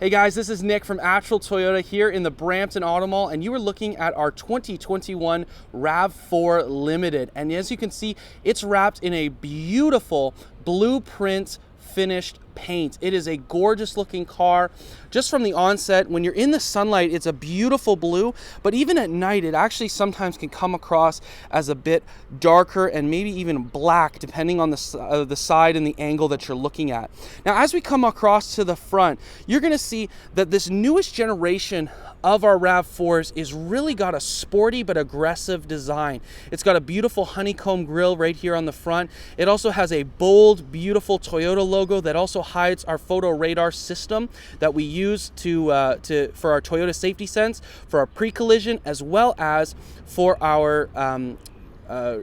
Hey guys, this is Nick from Attrell Toyota here in the Brampton Auto Mall, and you are looking at our 2021 RAV4 Limited. And as you can see, it's wrapped in a beautiful blueprint finished paint. It is a gorgeous looking car. Just from the onset, when you're in the sunlight, it's a beautiful blue, but even at night, it actually sometimes can come across as a bit darker and maybe even black, depending on the side and the angle that you're looking at. Now, as we come across to the front, you're gonna see that this newest generation of our RAV4s is really got a sporty but aggressive design. It's got a beautiful honeycomb grille right here on the front. It also has a bold, beautiful Toyota logo that also hides our photo radar system that we use for our Toyota Safety Sense, for our pre-collision, as well as for our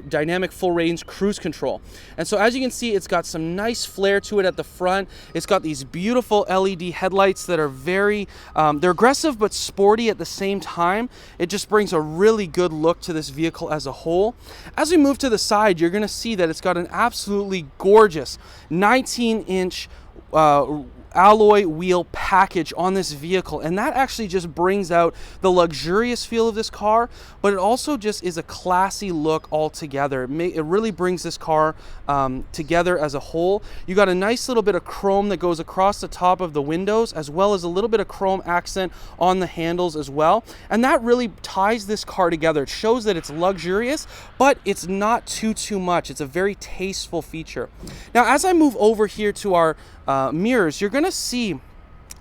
dynamic full range cruise control. And so as you can see, it's got some nice flair to it at the front. It's got these beautiful LED headlights that are very, they're aggressive but sporty at the same time. It just brings a really good look to this vehicle as a whole. As we move to the side, you're gonna see that it's got an absolutely gorgeous 19-inch alloy wheel package on this vehicle, and that actually just brings out the luxurious feel of this car, but it also just is a classy look altogether. It really brings this car together as a whole. You got a nice little bit of chrome that goes across the top of the windows, as well as a little bit of chrome accent on the handles as well, and that really ties this car together. It shows that it's luxurious, but it's not too much. It's a very tasteful feature. Now, as I move over here to our mirrors, you're gonna see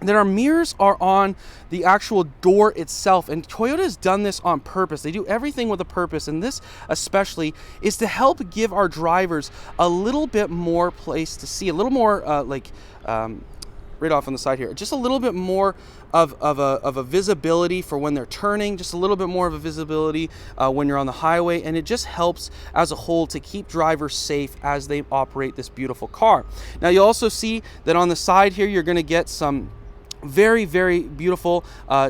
that our mirrors are on the actual door itself, and Toyota has done this on purpose. They do everything with a purpose, and this especially is to help give our drivers a little bit more place to see, a little more right off on the side here, just a little bit more of a visibility for when they're turning, just a little bit more of a visibility when you're on the highway, and it just helps as a whole to keep drivers safe as they operate this beautiful car. Now, you'll also see that on the side here, you're gonna get some very beautiful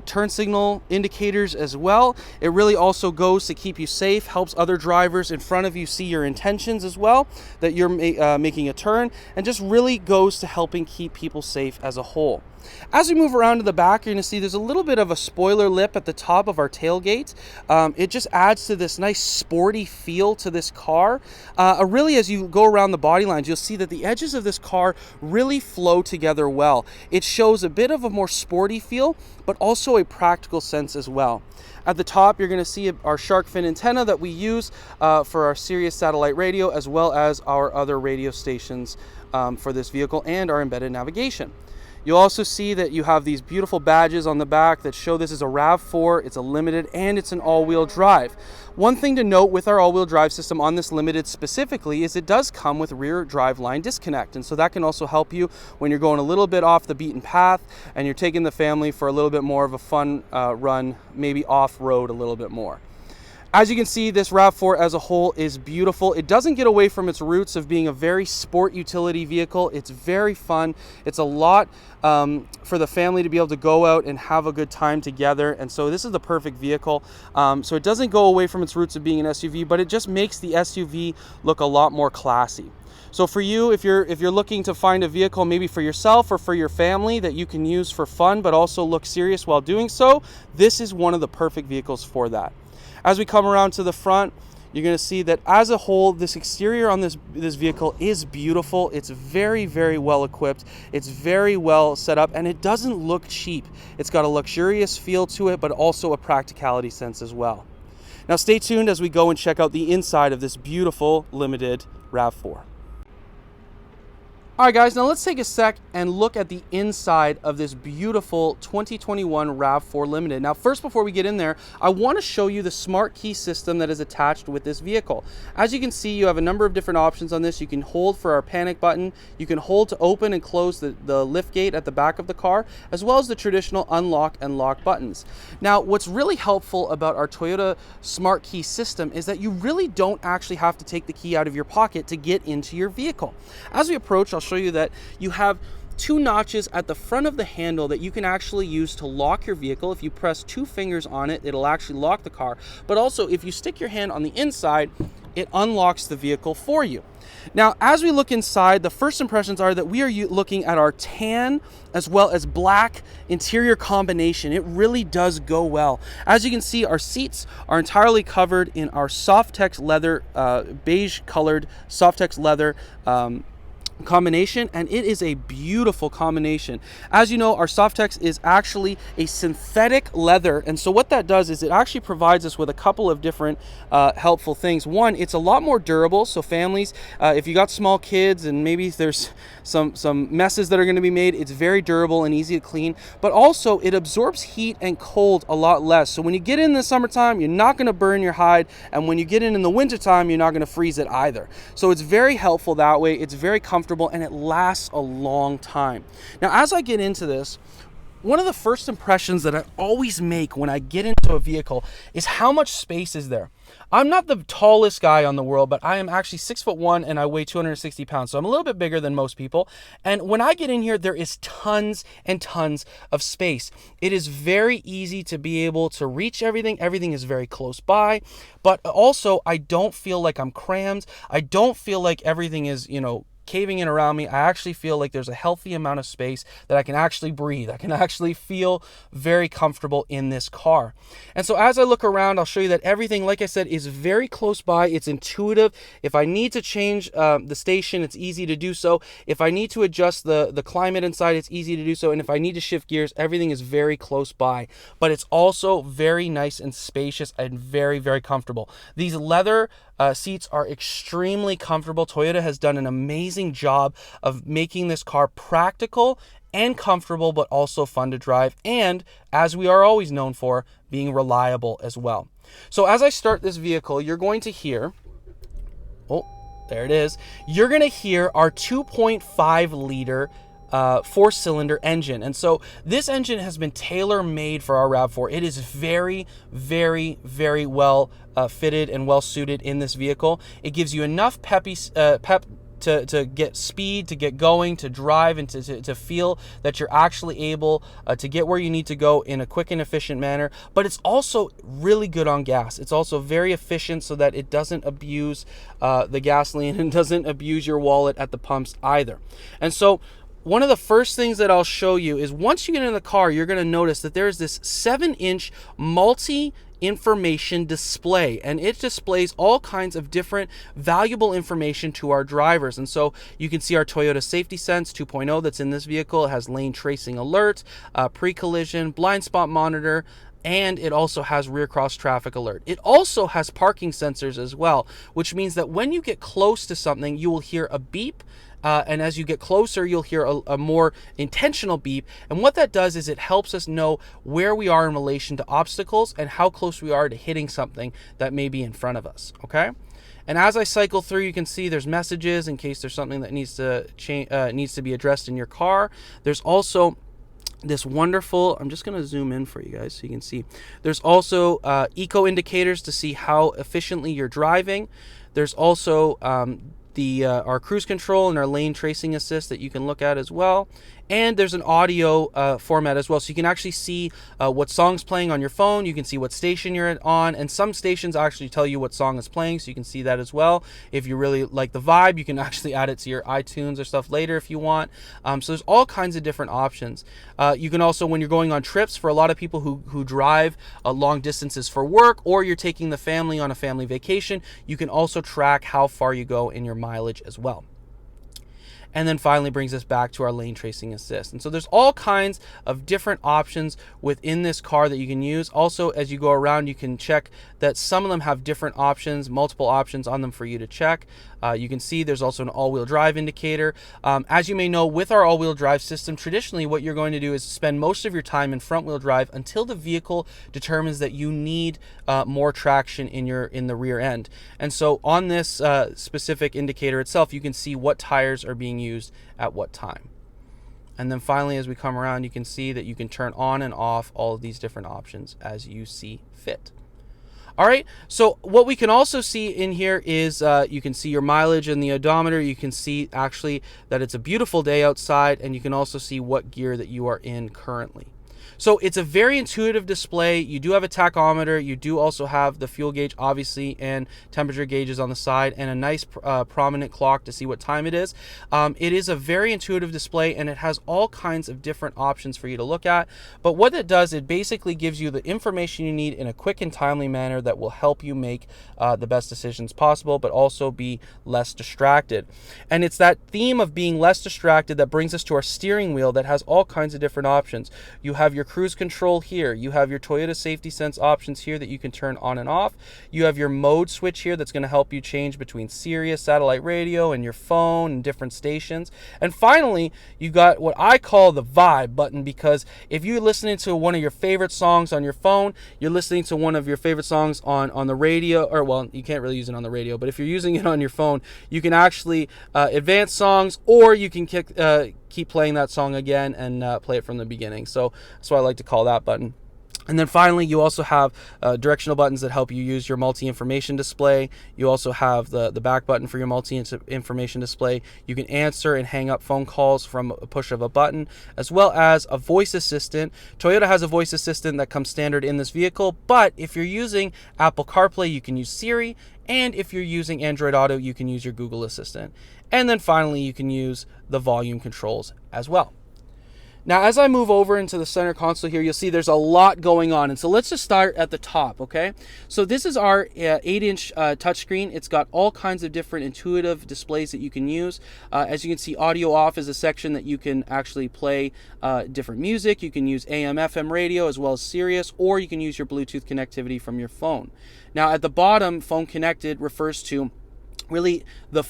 turn signal indicators as well. It really also goes to keep you safe, helps other drivers in front of you see your intentions as well, that you're making a turn, and just really goes to helping keep people safe as a whole. As we move around to the back, you're going to see there's a little bit of a spoiler lip at the top of our tailgate. It just adds to this nice sporty feel to this car. Really, as you go around the body lines, you'll see that the edges of this car really flow together well. It shows a bit of a more sporty feel, but also a practical sense as well. At the top, you're going to see our shark fin antenna that we use for our Sirius satellite radio, as well as our other radio stations for this vehicle and our embedded navigation. You'll also see that you have these beautiful badges on the back that show this is a RAV4, it's a Limited, and it's an all-wheel drive. One thing to note with our all-wheel drive system on this Limited specifically is it does come with rear driveline disconnect, and so that can also help you when you're going a little bit off the beaten path and you're taking the family for a little bit more of a fun run, maybe off-road a little bit more. As you can see, this RAV4 as a whole is beautiful. It doesn't get away from its roots of being a very sport utility vehicle. It's very fun. It's a lot for the family to be able to go out and have a good time together. And so this is the perfect vehicle. So it doesn't go away from its roots of being an SUV, but it just makes the SUV look a lot more classy. So for you, if you're looking to find a vehicle maybe for yourself or for your family that you can use for fun, but also look serious while doing so, this is one of the perfect vehicles for that. As we come around to the front, you're going to see that as a whole, this exterior on this vehicle is beautiful. It's very well equipped. It's very well set up, and it doesn't look cheap. It's got a luxurious feel to it, but also a practicality sense as well. Now stay tuned as we go and check out the inside of this beautiful Limited RAV4. All right, guys, now let's take a sec and look at the inside of this beautiful 2021 RAV4 Limited. Now, first, before we get in there, I want to show you the smart key system that is attached with this vehicle. As you can see, you have a number of different options on this. You can hold for our panic button. You can hold to open and close the lift gate at the back of the car, as well as the traditional unlock and lock buttons. Now, what's really helpful about our Toyota smart key system is that you really don't actually have to take the key out of your pocket to get into your vehicle. As we approach, I'll show you that you have 2 notches at the front of the handle that you can actually use to lock your vehicle. If you press 2 fingers on it, it'll actually lock the car. But also, if you stick your hand on the inside, it unlocks the vehicle for you. Now, as we look inside, the first impressions are that we are looking at our tan as well as black interior combination. It really does go well. As you can see, our seats are entirely covered in our softex leather, beige colored softex leather combination, and it is a beautiful combination. As you know, our softex is actually a synthetic leather, and so what that does is it actually provides us with a couple of different helpful things. One, it's a lot more durable, so families, if you got small kids and maybe there's some messes that are going to be made, it's very durable and easy to clean. But also, it absorbs heat and cold a lot less, so when you get in the summertime, you're not going to burn your hide, and when you get in the wintertime, you're not going to freeze it either. So it's very helpful that way. It's very comfortable, and it lasts a long time. Now, as I get into this, one of the first impressions that I always make when I get into a vehicle is how much space is there. I'm not the tallest guy on the world, but I am actually 6'1" and I weigh 260 pounds. So I'm a little bit bigger than most people. And when I get in here, there is tons and tons of space. It is very easy to be able to reach everything. Everything is very close by, but also I don't feel like I'm crammed. I don't feel like everything is, caving in around me. I actually feel like there's a healthy amount of space that I can actually breathe. I can actually feel very comfortable in this car. And so as I look around, I'll show you that everything, like I said, is very close by. It's intuitive. If I need to change the station, it's easy to do so. If I need to adjust the climate inside, it's easy to do so. And if I need to shift gears, everything is very close by. But it's also very nice and spacious and very, very comfortable. These leather seats are extremely comfortable. Toyota has done an amazing job of making this car practical and comfortable, but also fun to drive, and as we are always known for, being reliable as well. So as I start this vehicle, you're going to hear, there it is, you're going to hear our 2.5 liter 4-cylinder engine. And so this engine has been tailor-made for our RAV4. It is very, very, very well fitted and well suited in this vehicle. It gives you enough pep to get speed, to get going, to drive, and to feel that you're actually able to get where you need to go in a quick and efficient manner. But it's also really good on gas. It's also very efficient so that it doesn't abuse the gasoline and doesn't abuse your wallet at the pumps either. And so one of the first things that I'll show you is once you get in the car, you're going to notice that there's this 7-inch multi-information display, and it displays all kinds of different valuable information to our drivers. And so you can see our Toyota Safety Sense 2.0 that's in this vehicle. It has lane tracing alert, pre-collision, blind spot monitor, and it also has rear cross traffic alert. It also has parking sensors as well, which means that when you get close to something, you will hear a beep. And as you get closer, you'll hear a more intentional beep. And what that does is it helps us know where we are in relation to obstacles and how close we are to hitting something that may be in front of us, okay? And as I cycle through, you can see there's messages in case there's something that needs to be addressed in your car. There's also this wonderful, I'm just going to zoom in for you guys so you can see. There's also eco indicators to see how efficiently you're driving. There's also our cruise control and our lane tracing assist that you can look at as well. And there's an audio format as well, so you can actually see what song's playing on your phone. You can see what station you're on, and some stations actually tell you what song is playing, so you can see that as well. If you really like the vibe, you can actually add it to your iTunes or stuff later if you want. So there's all kinds of different options. You can also, when you're going on trips, for a lot of people who drive long distances for work, or you're taking the family on a family vacation, you can also track how far you go in your mileage as well. And then finally brings us back to our lane tracing assist. And so there's all kinds of different options within this car that you can use. Also, as you go around, you can check that some of them have different options, multiple options on them for you to check. You can see there's also an all-wheel drive indicator. As you may know, with our all-wheel drive system, traditionally what you're going to do is spend most of your time in front-wheel drive until the vehicle determines that you need more traction in the rear end. And so on this specific indicator itself, you can see what tires are being used at what time. And then finally, as we come around, you can see that you can turn on and off all of these different options as you see fit. All right, so what we can also see in here is you can see your mileage in the odometer. You can see actually that it's a beautiful day outside, and you can also see what gear that you are in currently. So it's a very intuitive display. You do have a tachometer. You do also have the fuel gauge, obviously, and temperature gauges on the side, and a nice prominent clock to see what time it is. It is a very intuitive display, and it has all kinds of different options for you to look at. But what it does, it basically gives you the information you need in a quick and timely manner that will help you make the best decisions possible, but also be less distracted. And it's that theme of being less distracted that brings us to our steering wheel that has all kinds of different options. You have your cruise control here. You have your Toyota Safety Sense options here that you can turn on and off. You have your mode switch here that's going to help you change between Sirius satellite radio and your phone and different stations. And finally, you got what I call the vibe button, because if you're listening to one of your favorite songs on your phone, you're listening to one of your favorite songs on the radio, or well, you can't really use it on the radio, but if you're using it on your phone, you can actually advance songs, or you can keep playing that song again and play it from the beginning. So that's what I like to call that button. And then finally, you also have directional buttons that help you use your multi-information display. You also have the back button for your multi-information display. You can answer and hang up phone calls from a push of a button, as well as a voice assistant. Toyota has a voice assistant that comes standard in this vehicle, but if you're using Apple CarPlay, you can use Siri, and if you're using Android Auto, you can use your Google Assistant. And then finally, you can use the volume controls as well. Now, as I move over into the center console here, you'll see there's a lot going on. And so let's just start at the top, okay? So this is our 8-inch touchscreen. It's got all kinds of different intuitive displays that you can use. As you can see, audio off is a section that you can actually play different music. You can use AM, FM radio, as well as Sirius, or you can use your Bluetooth connectivity from your phone. Now, at the bottom, phone connected refers to really the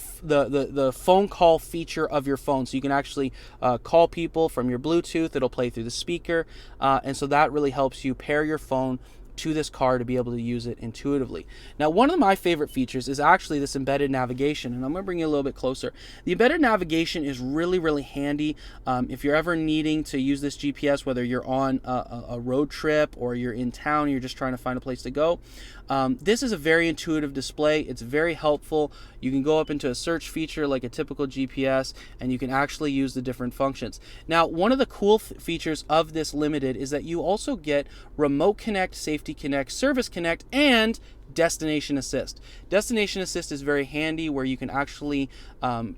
phone call feature of your phone. So you can actually call people from your Bluetooth. It'll play through the speaker. And so that really helps you pair your phone to this car to be able to use it intuitively. Now, one of my favorite features is actually this embedded navigation, and I'm going to bring you a little bit closer. The embedded navigation is really, really handy if you're ever needing to use this GPS, whether you're on a road trip or you're in town and you're just trying to find a place to go. This is a very intuitive display. It's very helpful. You can go up into a search feature like a typical GPS, and you can actually use the different functions. Now, one of the cool features of this Limited is that you also get Remote Connect, Safety Connect, Service Connect, and Destination Assist. Destination Assist is very handy, where you can actually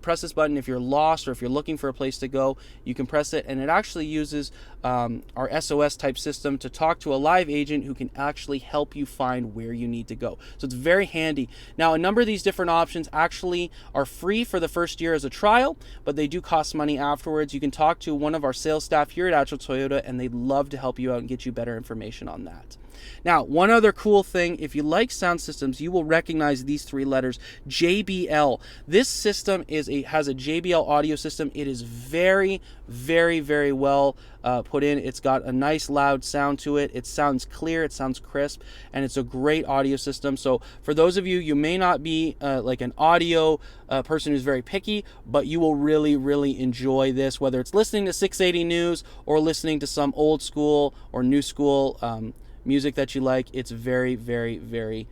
press this button if you're lost or if you're looking for a place to go. You can press it, and it actually uses our SOS type system to talk to a live agent who can actually help you find where you need to go. So it's very handy. Now, a number of these different options actually are free for the first year as a trial, but they do cost money afterwards. You can talk to one of our sales staff here at Attrell Toyota, and they'd love to help you out and get you better information on that. Now, one other cool thing, if you like sound systems, you will recognize these three letters, JBL. This system has a JBL audio system. It is very, very, very well put in. It's got a nice loud sound to it. It sounds clear, it sounds crisp, and it's a great audio system. So for those of you may not be like an audio person who's very picky, but you will really, really enjoy this, whether it's listening to 680 News or listening to some old school or new school music that you like. It's very, very, very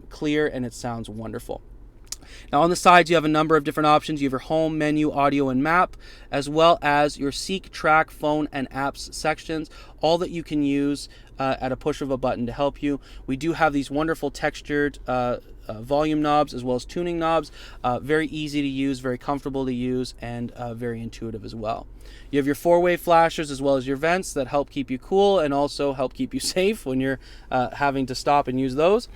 clear, and it sounds wonderful. Now, on the sides, you have a number of different options. You have your home, menu, audio, and map, as well as your seek, track, phone, and apps sections, all that you can use at a push of a button to help you. We do have these wonderful textured volume knobs as well as tuning knobs. Very easy to use, very comfortable to use, and very intuitive as well. You have your four-way flashers as well as your vents that help keep you cool and also help keep you safe when you're having to stop and use those.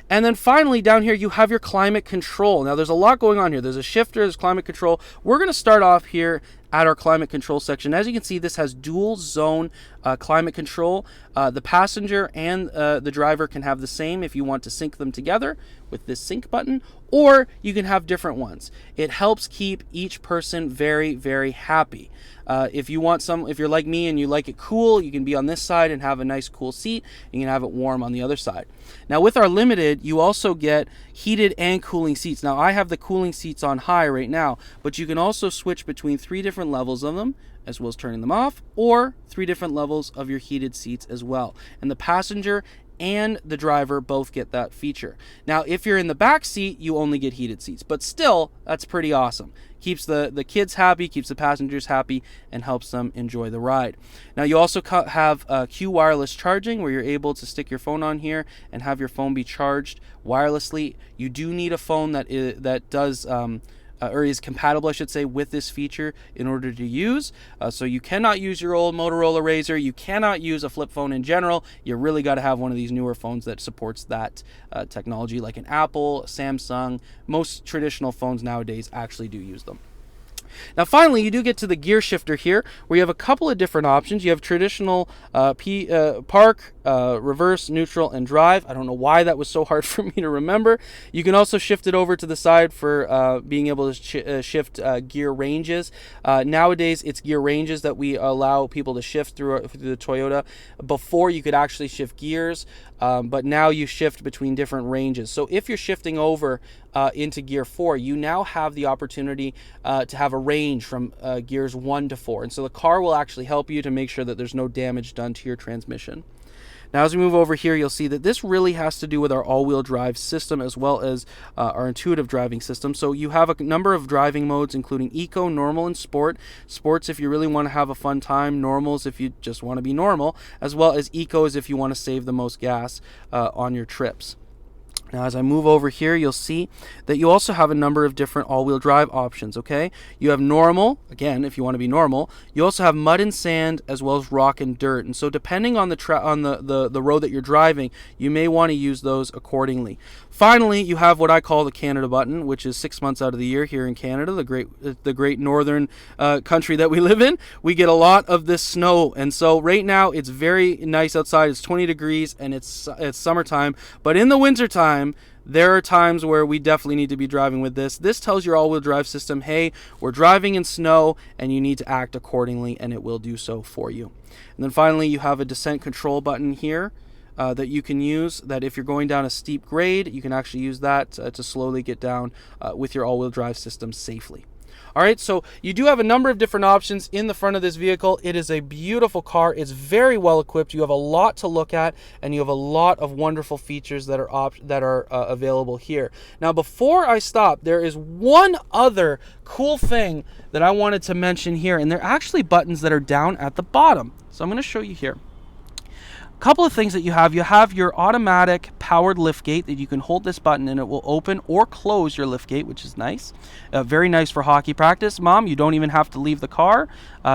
And then finally, down here, you have your climate control. Now, there's a lot going on here. There's a shifter, there's climate control. We're going to start off here at our climate control section. As you can see, this has dual zone climate control. The passenger and the driver can have the same if you want to sync them together with this sync button, or you can have different ones. It helps keep each person very, very happy. If you're like me and you like it cool, you can be on this side and have a nice cool seat. You can have it warm on the other side. Now, with our Limited, you also get heated and cooling seats. Now, I have the cooling seats on high right now, but you can also switch between 3 different levels of them, as well as turning them off, or 3 different levels of your heated seats as well. And the passenger and the driver both get that feature. Now, if you're in the back seat, you only get heated seats, but still, that's pretty awesome. Keeps the kids happy, keeps the passengers happy, and helps them enjoy the ride. Now, you also have Q wireless charging, where you're able to stick your phone on here and have your phone be charged wirelessly. You do need a phone that is compatible, I should say, with this feature in order to use. So you cannot use your old Motorola Razr. You cannot use a flip phone in general. You really got to have one of these newer phones that supports that technology, like an Apple, Samsung. Most traditional phones nowadays actually do use them. Now, finally, you do get to the gear shifter here, where you have a couple of different options. You have traditional park, reverse, neutral, and drive. I don't know why that was so hard for me to remember. You can also shift it over to the side for being able to shift gear ranges. Nowadays, it's gear ranges that we allow people to shift through the Toyota. Before, you could actually shift gears, but now you shift between different ranges. So if you're shifting over into gear 4, you now have the opportunity to have a range from gears 1 to 4. And so the car will actually help you to make sure that there's no damage done to your transmission. Now, as we move over here, you'll see that this really has to do with our all-wheel drive system, as well as our intuitive driving system. So you have a number of driving modes, including Eco, Normal, and Sport. Sports if you really want to have a fun time, Normals if you just want to be normal, as well as Ecos if you want to save the most gas on your trips. Now, as I move over here, you'll see that you also have a number of different all-wheel drive options, okay? You have normal, again, if you want to be normal. You also have mud and sand, as well as rock and dirt. And so depending on the road that you're driving, you may want to use those accordingly. Finally, you have what I call the Canada button, which is 6 months out of the year here in Canada, the great northern country that we live in. We get a lot of this snow, and so right now it's very nice outside. It's 20 degrees and it's summertime, but in the wintertime, there are times where we definitely need to be driving with this. This tells your all-wheel drive system, hey, we're driving in snow and you need to act accordingly, and it will do so for you. And then finally, you have a descent control button here that you can use, that if you're going down a steep grade, you can actually use that to slowly get down with your all-wheel drive system safely. All right, so you do have a number of different options in the front of this vehicle. It is a beautiful car. It's very well equipped. You have a lot to look at, and you have a lot of wonderful features that are available here. Now, before I stop, there is one other cool thing that I wanted to mention here, and they're actually buttons that are down at the bottom. So I'm going to show you here. Couple of things that you have your automatic powered liftgate that you can hold this button and it will open or close your liftgate, which is nice. Very nice for hockey practice. Mom, you don't even have to leave the car.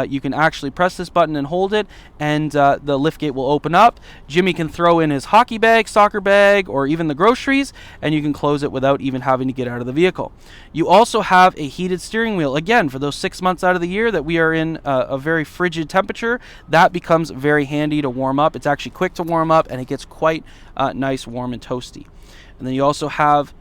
You can actually press this button and hold it, and the liftgate will open up. Jimmy can throw in his hockey bag, soccer bag, or even the groceries, and you can close it without even having to get out of the vehicle. You also have a heated steering wheel. Again, for those 6 months out of the year that we are in a very frigid temperature, that becomes very handy to warm up. It's actually quick to warm up, and it gets quite nice, warm, and toasty. And then you also have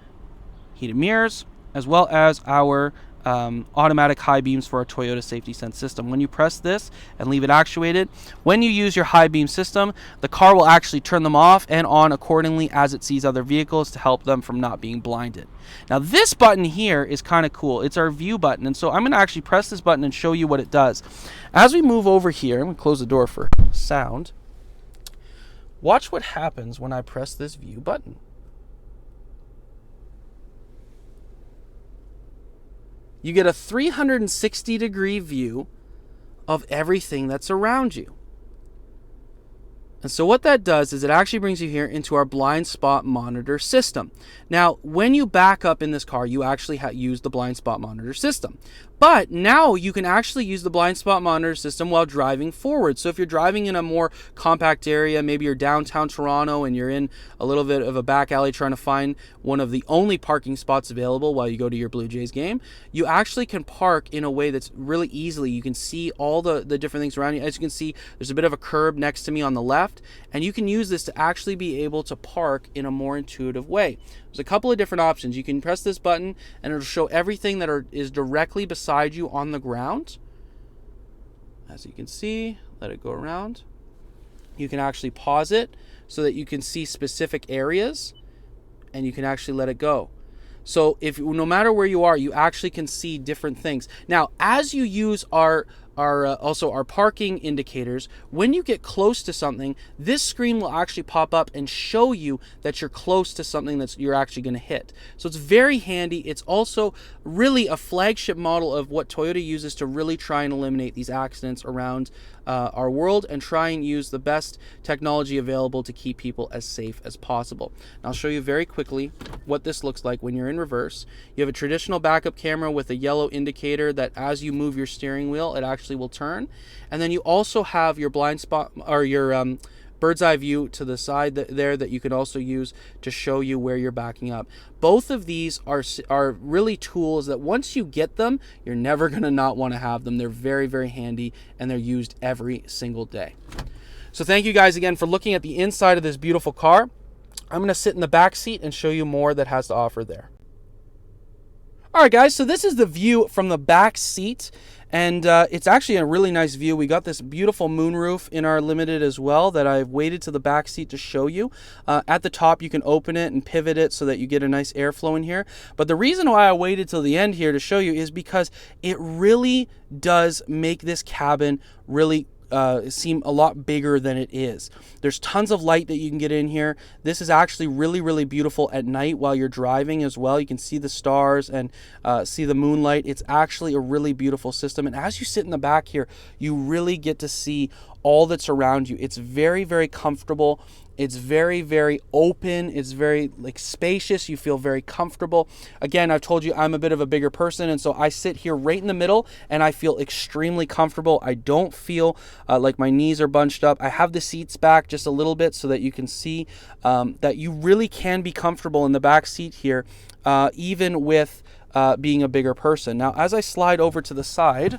heated mirrors, as well as our automatic high beams for our Toyota Safety Sense system. When you press this and leave it actuated, when you use your high beam system, the car will actually turn them off and on accordingly as it sees other vehicles to help them from not being blinded. Now, this button here is kind of cool. It's our view button, and so I'm going to actually press this button and show you what it does. As we move over here, I'm going to close the door for sound. Watch what happens when I press this view button. You get a 360-degree view of everything that's around you. And so what that does is it actually brings you here into our blind spot monitor system. Now, when you back up in this car, you actually use the blind spot monitor system. But now you can actually use the blind spot monitor system while driving forward. So if you're driving in a more compact area, maybe you're downtown Toronto and you're in a little bit of a back alley trying to find one of the only parking spots available while you go to your Blue Jays game, you actually can park in a way that's really easily. You can see all the different things around you. As you can see, there's a bit of a curb next to me on the left, and you can use this to actually be able to park in a more intuitive way. There's a couple of different options. You can press this button and it'll show everything that is directly beside you on the ground. As you can see, let it go around. You can actually pause it so that you can see specific areas, and you can actually let it go. So no matter where you are, you actually can see different things. Now, as you use our also our parking indicators. When you get close to something, this screen will actually pop up and show you that you're close to something that you're actually going to hit. So it's very handy. It's also really a flagship model of what Toyota uses to really try and eliminate these accidents around our world and try and use the best technology available to keep people as safe as possible. And I'll show you very quickly what this looks like when you're in reverse. You have a traditional backup camera with a yellow indicator that as you move your steering wheel, it actually will turn. And then you also have your blind spot, or your bird's eye view to the side there that you can also use to show you where you're backing up. Both of these are really tools that once you get them, you're never going to not want to have them. They're very, very handy, and they're used every single day. So thank you guys again for looking at the inside of this beautiful car. I'm going to sit in the back seat and show you more that has to offer there. All right, guys, so this is the view from the back seat, and it's actually a really nice view. We got this beautiful moonroof in our Limited as well that I've waited to the back seat to show you. At the top, you can open it and pivot it so that you get a nice airflow in here. But the reason why I waited till the end here to show you is because it really does make this cabin really seem a lot bigger than it is. There's tons of light that you can get in here. This is actually really, really beautiful at night while you're driving as well. You can see the stars and see the moonlight. It's actually a really beautiful system. And as you sit in the back here, you really get to see all that's around you. It's very, very comfortable. It's very, very open. It's very spacious. You feel very comfortable. Again, I've told you I'm a bit of a bigger person, and so I sit here right in the middle and I feel extremely comfortable. I don't feel like my knees are bunched up. I have the seats back just a little bit so that you can see that you really can be comfortable in the back seat here, even with being a bigger person. Now, as I slide over to the side,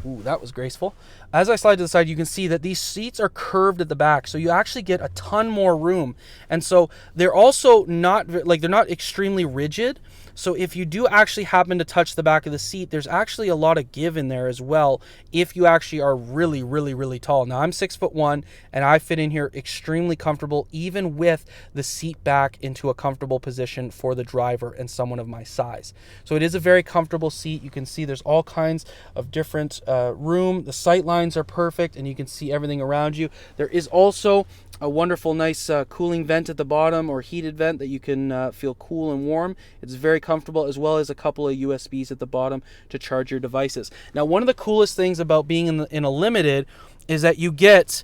ooh, that was graceful. As I slide to the side, you can see that these seats are curved at the back, so you actually get a ton more room. And so they're also not they're not extremely rigid. So if you do actually happen to touch the back of the seat, there's actually a lot of give in there as well if you actually are really, really, really tall. Now, I'm 6'1", and I fit in here extremely comfortable, even with the seat back into a comfortable position for the driver and someone of my size. So it is a very comfortable seat. You can see there's all kinds of different room. The sight lines are perfect, and you can see everything around you. There is also a wonderful, nice cooling vent at the bottom, or heated vent that you can feel cool and warm. It's very comfortable, as well as a couple of USBs at the bottom to charge your devices. Now, one of the coolest things about being in a Limited is that you get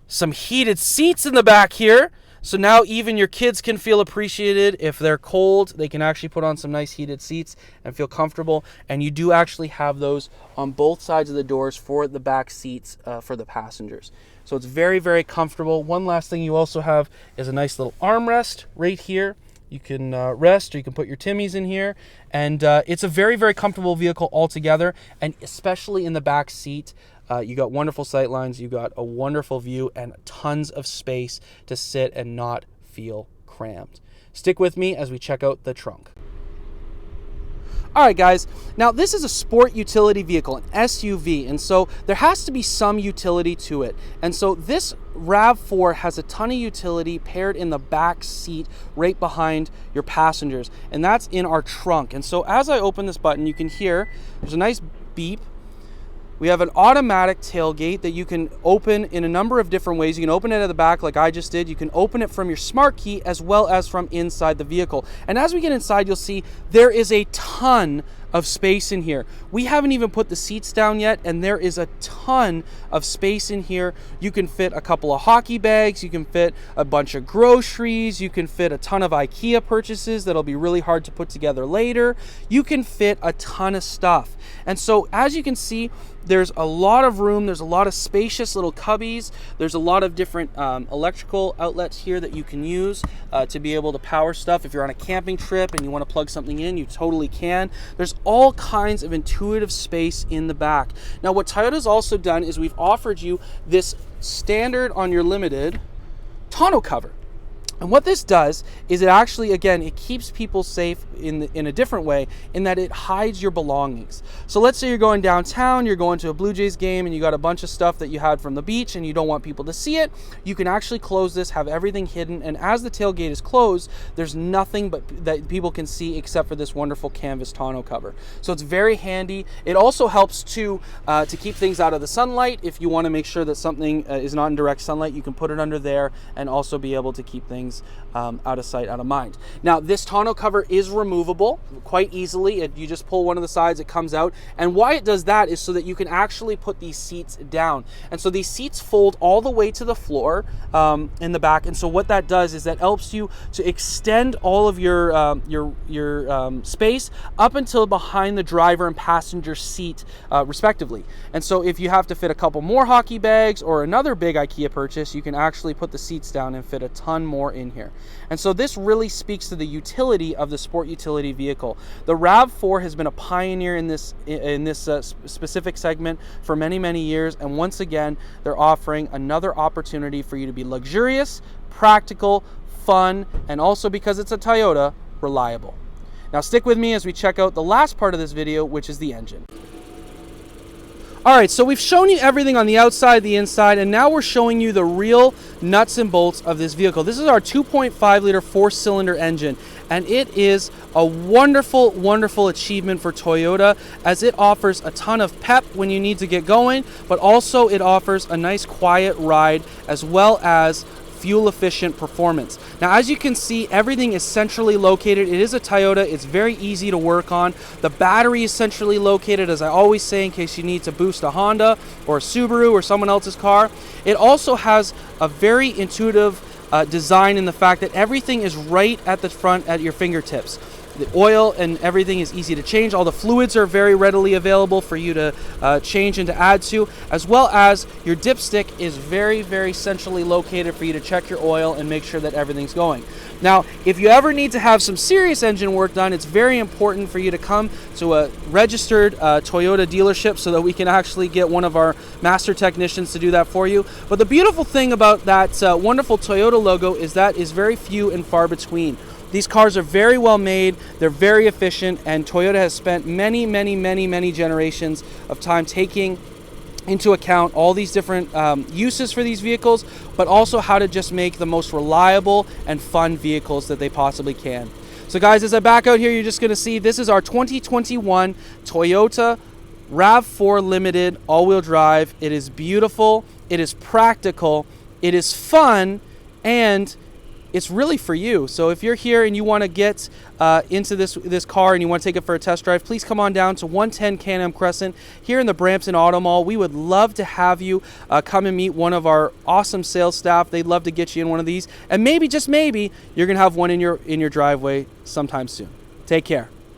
some heated seats in the back here. So now even your kids can feel appreciated. If they're cold, they can actually put on some nice heated seats and feel comfortable. And you do actually have those on both sides of the doors for the back seats for the passengers. So it's very, very comfortable. One last thing you also have is a nice little armrest right here. You can rest, or you can put your Timmies in here. And it's a very, very comfortable vehicle altogether. And especially in the back seat, you got wonderful sight lines, you got a wonderful view, and tons of space to sit and not feel cramped. Stick with me as we check out the trunk. All right, guys, now this is a sport utility vehicle, an SUV, and so there has to be some utility to it. And so this RAV4 has a ton of utility paired in the back seat right behind your passengers, and that's in our trunk. And so as I open this button, you can hear there's a nice beep. We have an automatic tailgate that you can open in a number of different ways. You can open it at the back like I just did. You can open it from your smart key as well as from inside the vehicle. And as we get inside, you'll see there is a ton of space in here. We haven't even put the seats down yet, and there is a ton of space in here. You can fit a couple of hockey bags, you can fit a bunch of groceries, you can fit a ton of IKEA purchases that'll be really hard to put together later. You can fit a ton of stuff. And so as you can see, there's a lot of room. There's a lot of spacious little cubbies. There's a lot of different electrical outlets here that you can use to be able to power stuff. If you're on a camping trip and you want to plug something in, you totally can. There's all kinds of intuitive space in the back. Now, what Toyota's also done is we've offered you this standard on your Limited tonneau cover. And what this does is it actually, again, it keeps people safe in a different way, in that it hides your belongings. So let's say you're going downtown, you're going to a Blue Jays game, and you got a bunch of stuff that you had from the beach and you don't want people to see it. You can actually close this, have everything hidden, and as the tailgate is closed, there's nothing but that people can see except for this wonderful canvas tonneau cover. So it's very handy. It also helps to keep things out of the sunlight. If you want to make sure that something is not in direct sunlight, you can put it under there and also be able to keep things out of sight, out of mind. Now, this tonneau cover is removable quite easily. You just pull one of the sides, it comes out. And why it does that is so that you can actually put these seats down. And so these seats fold all the way to the floor in the back. And so what that does is that helps you to extend all of your space up until behind the driver and passenger seat, respectively. And so if you have to fit a couple more hockey bags or another big IKEA purchase, you can actually put the seats down and fit a ton more in here. And so this really speaks to the utility of the sport utility vehicle. The RAV4 has been a pioneer in this specific segment for many, many years, and once again they're offering another opportunity for you to be luxurious, practical, fun, and also, because it's a Toyota, reliable. Now stick with me as we check out the last part of this video, which is the engine. All right, so we've shown you everything on the outside, the inside, and now we're showing you the real nuts and bolts of this vehicle. This is our 2.5 liter 4-cylinder engine, and it is a wonderful, wonderful achievement for Toyota, as it offers a ton of pep when you need to get going, but also it offers a nice quiet ride as well as fuel efficient performance. Now, as you can see, everything is centrally located. It is a Toyota. It's very easy to work on. The battery is centrally located, as I always say, in case you need to boost a Honda or a Subaru or someone else's car. It also has a very intuitive design in the fact that everything is right at the front at your fingertips. The oil and everything is easy to change. All the fluids are very readily available for you to change and to add to, as well as your dipstick is very, very centrally located for you to check your oil and make sure that everything's going. Now, if you ever need to have some serious engine work done, it's very important for you to come to a registered Toyota dealership so that we can actually get one of our master technicians to do that for you. But the beautiful thing about that wonderful Toyota logo is that is very few and far between. These cars are very well made, they're very efficient, and Toyota has spent many, many, many, many generations of time taking into account all these different uses for these vehicles, but also how to just make the most reliable and fun vehicles that they possibly can. So guys, as I back out here, you're just gonna see this is our 2021 Toyota RAV4 Limited all-wheel drive. It is beautiful, it is practical, it is fun, and it's really for you. So if you're here and you want to get into this car and you want to take it for a test drive, please come on down to 110 Can-Am Crescent here in the Brampton Auto Mall. We would love to have you come and meet one of our awesome sales staff. They'd love to get you in one of these, and maybe, just maybe, you're gonna have one in your driveway sometime soon. Take care.